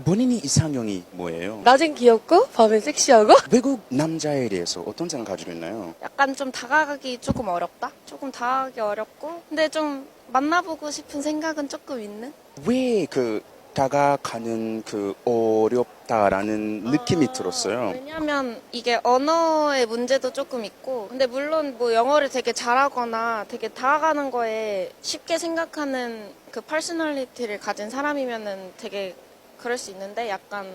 본인이 이상형이 뭐예요? 낮엔 귀엽고 밤엔 섹시하고. 외국 남자에 대해서 어떤 생각 가지고 있나요? 약간 좀 다가가기 조금 어렵다? 조금 다가가기 어렵고 근데 좀 만나보고 싶은 생각은 조금 있는? 왜 다가가는 어렵다라는 느낌이 들었어요? 왜냐면 이게 언어의 문제도 조금 있고 근데 물론 뭐 영어를 되게 잘하거나 되게 다가가는 거에 쉽게 생각하는 그 퍼스널리티를 가진 사람이면은 되게 그럴 수 있는데 약간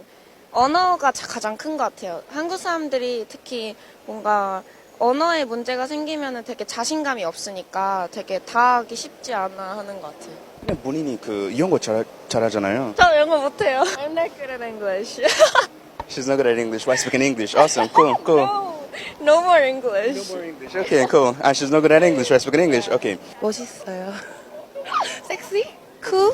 언어가 가장 큰 것 같아요. 한국 사람들이 특히 뭔가 언어에 문제가 생기면은 되게 자신감이 없으니까 되게 다가가기 쉽지 않아 하는 것 같아요. 근데 본인이 영어 잘하잖아요. 저 영어 못해요. I'm not good at English. She's not good at English. Why speaking English? Awesome, cool. No more English. No more English. Okay, cool. And she's not good at English. Why speaking English? Okay. 멋있어요. 섹시? 쿨?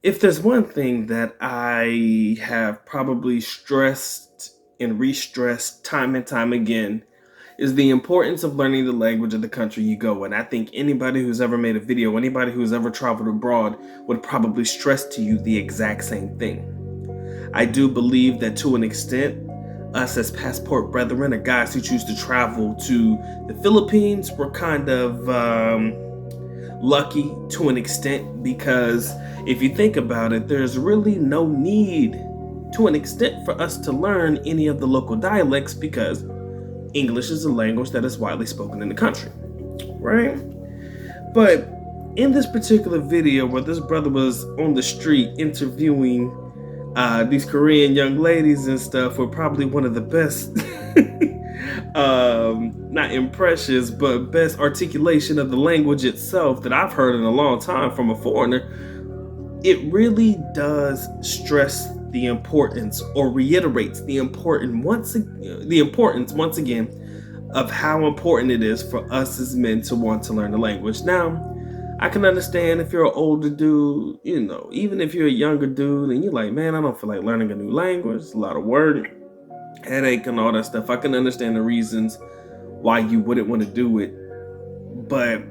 If there's one thing that I have probably stressed and re-stressed time and time again is the importance of learning the language of the country you go in. I think anybody who's ever made a video, anybody who's ever traveled abroad would probably stress to you the exact same thing. I do believe that to an extent, us as passport brethren or guys who choose to travel to the Philippines, we're kind of lucky to an extent because if you think about it, there's really no need to an extent for us to learn any of the local dialects because English is a language that is widely spoken in the country, right? But in this particular video where this brother was on the street interviewing these Korean young ladies and stuff were probably one of the best not impressions, but best articulation of the language itself that I've heard in a long time from a foreigner. It really does stress the importance or reiterates the importance once again of how important it is for us as men to want to learn the language. Now, I can understand if you're an older dude, even if you're a younger dude and you're like, man, I don't feel like learning a new language. It's a lot of work, headache and all that stuff. I can understand the reasons why you wouldn't want to do it. But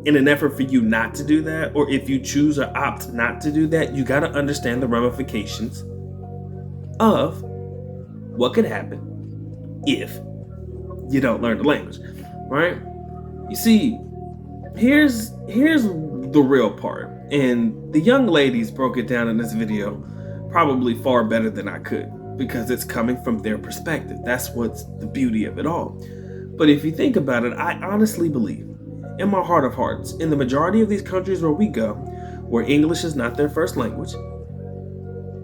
in an effort for you not to do that, or if you choose or opt not to do that, you got to understand the ramifications of what could happen if you don't learn the language, right? You see, here's the real part, and the young ladies broke it down in this video probably far better than I could because it's coming from their perspective. That's what's the beauty of it all. But if you think about it, I honestly believe in my heart of hearts, in the majority of these countries where we go, where English is not their first language,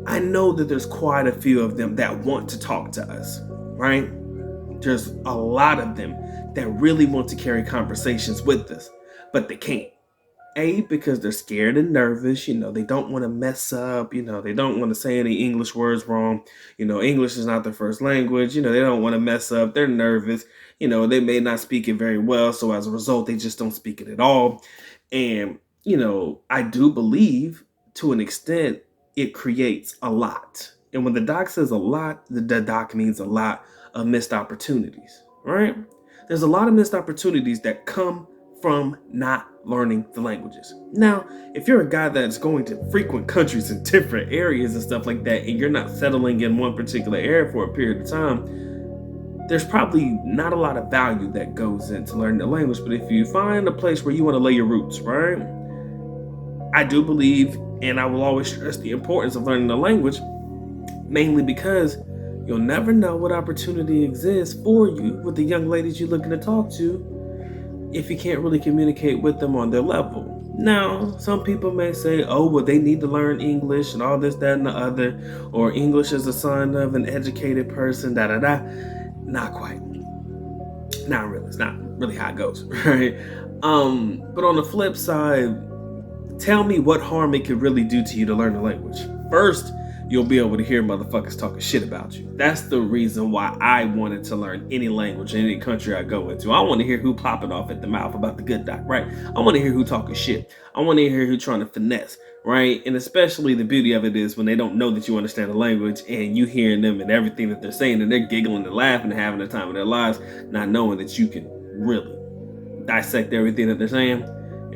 I know that there's quite a few of them that want to talk to us, right? There's a lot of them that really want to carry conversations with us, but they can't. A, because they're scared and nervous, they don't want to mess up, they don't want to say any English words wrong, English is not their first language, they don't want to mess up, they're nervous, they may not speak it very well, so as a result, they just don't speak it at all. And, I do believe, to an extent, it creates a lot. And when the doc says a lot, the doc means a lot of missed opportunities, right? There's a lot of missed opportunities that come from not learning the languages. Now, if you're a guy that's going to frequent countries in different areas and stuff like that, and you're not settling in one particular area for a period of time, there's probably not a lot of value that goes into learning the language. But if you find a place where you want to lay your roots, right? I do believe, and I will always stress the importance of learning the language, mainly because you'll never know what opportunity exists for you with the young ladies you're looking to talk to if you can't really communicate with them on their level. Now, some people may say, oh, well, they need to learn English and all this, that, and the other, or English is a sign of an educated person, da-da-da. Not quite. Not really. It's not really how it goes, right? But on the flip side, tell me what harm it could really do to you to learn the language. First, you'll be able to hear motherfuckers talking shit about you. That's the reason why I wanted to learn any language in any country I go into. I want to hear who popping off at the mouth about the good doc, right? I want to hear who talking shit. I want to hear who trying to finesse, right? And especially the beauty of it is when they don't know that you understand the language and you hearing them and everything that they're saying and they're giggling and laughing and having the time of their lives, not knowing that you can really dissect everything that they're saying.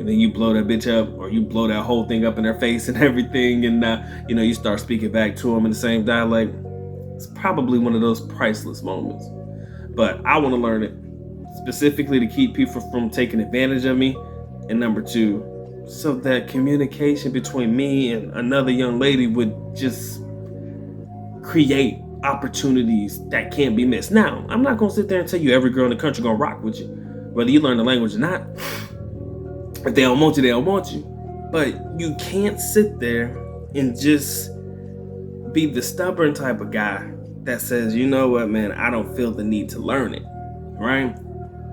and then you blow that bitch up, or you blow that whole thing up in their face and everything, and you start speaking back to them in the same dialect. It's probably one of those priceless moments. But I want to learn it specifically to keep people from taking advantage of me, and number two, so that communication between me and another young lady would just create opportunities that can't be missed. Now, I'm not gonna sit there and tell you every girl in the country gonna rock with you, whether you learn the language or not. If they don't want you, they don't want you. But you can't sit there and just be the stubborn type of guy that says, you know what, man, I don't feel the need to learn it, right?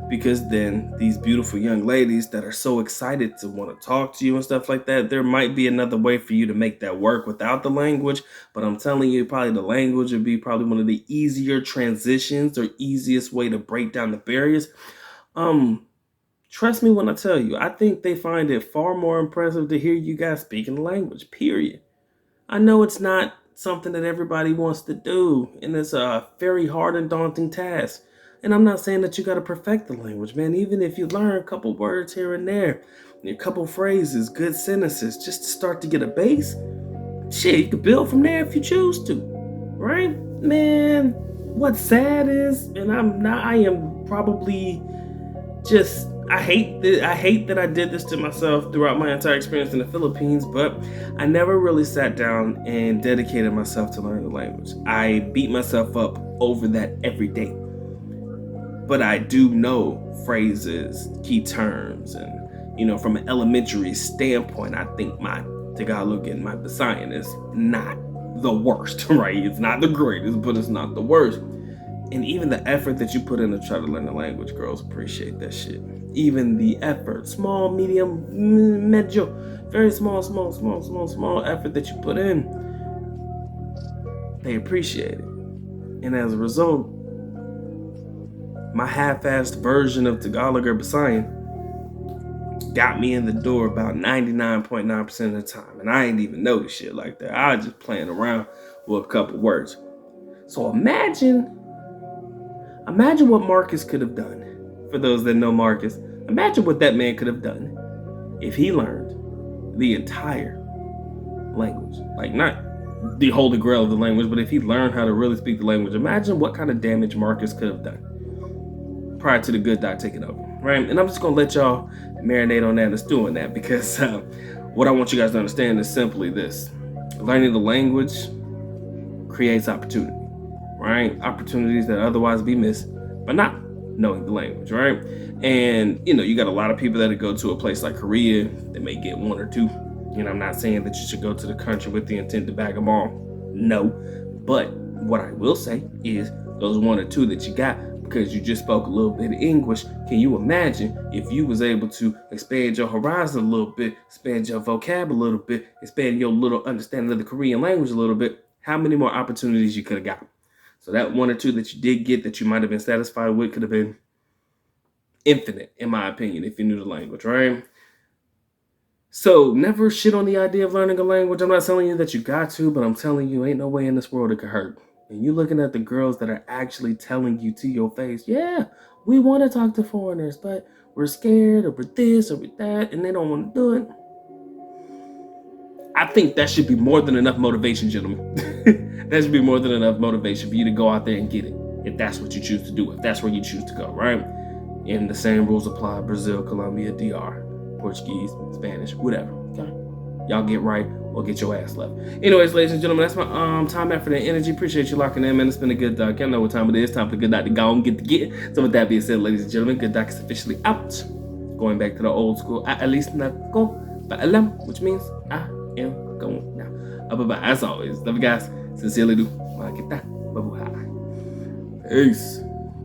Because then these beautiful young ladies that are so excited to want to talk to you and stuff like that, there might be another way for you to make that work without the language. But I'm telling you, probably the language would be probably one of the easier transitions or easiest way to break down the barriers. Trust me when I tell you, I think they find it far more impressive to hear you guys speaking the language, period. I know it's not something that everybody wants to do, and it's a very hard and daunting task. And I'm not saying that you got to perfect the language, man. Even if you learn a couple words here and there, a couple phrases, good sentences, just to start to get a base, shit, you could build from there if you choose to, right? Man, what's sad is, and I am probably just, I hate that I did this to myself throughout my entire experience in the Philippines, but I never really sat down and dedicated myself to learn the language. I beat myself up over that every day. But I do know phrases, key terms, and from an elementary standpoint, I think my Tagalog and my Visayan is not the worst, right? It's not the greatest, but it's not the worst. And even the effort that you put in to try to learn the language, girls appreciate that shit. Even the effort, small, medium, medio, very small effort that you put in, they appreciate it. And as a result, my half-assed version of Tagalog or Visayan got me in the door about 99.9% of the time. And I ain't even know the shit like that. I was just playing around with a couple words. So imagine what Marcus could have done. For those that know Marcus, imagine what that man could have done if he learned the entire language. Like, not the holy grail of the language, but if he learned how to really speak the language, imagine what kind of damage Marcus could have done prior to the good doc taking over, right? And I'm just gonna let y'all marinate on that and stew on that, because what I want you guys to understand is simply this: learning the language creates opportunity, right? Opportunities that otherwise be missed by not knowing the language, right? And you got a lot of people that go to a place like Korea, they may get one or two. I'm not saying that you should go to the country with the intent to bag them all, no. But what I will say is those one or two that you got, because you just spoke a little bit of English, can you imagine if you was able to expand your horizon a little bit, expand your vocab a little bit, expand your little understanding of the Korean language a little bit, how many more opportunities you could have got? So that one or two that you did get that you might have been satisfied with could have been infinite, in my opinion, if you knew the language, right? So never shit on the idea of learning a language. I'm not telling you that you got to, but I'm telling you, ain't no way in this world it could hurt. And you looking at the girls that are actually telling you to your face, yeah, we want to talk to foreigners, but we're scared, or we're this, or we're that, and they don't want to do it. I think that should be more than enough motivation, gentlemen. That should be more than enough motivation for you to go out there and get it, if that's what you choose to do, if that's where you choose to go, right? And the same rules apply: Brazil, Colombia, DR, Portuguese, Spanish, whatever. Okay? Y'all get right or get your ass left. Anyways, ladies and gentlemen, that's my time, effort, and energy. Appreciate you locking in, man. It's been a good doc. Y'all know what time it is. Time for the good doc to go and get to get. So with that being said, ladies and gentlemen, good doc is officially out. Going back to the old school, alis na ko paalam, which means I am going now. Bye-bye. As always, love you guys. Sincerely do. Mga kita. Babuhay. Peace.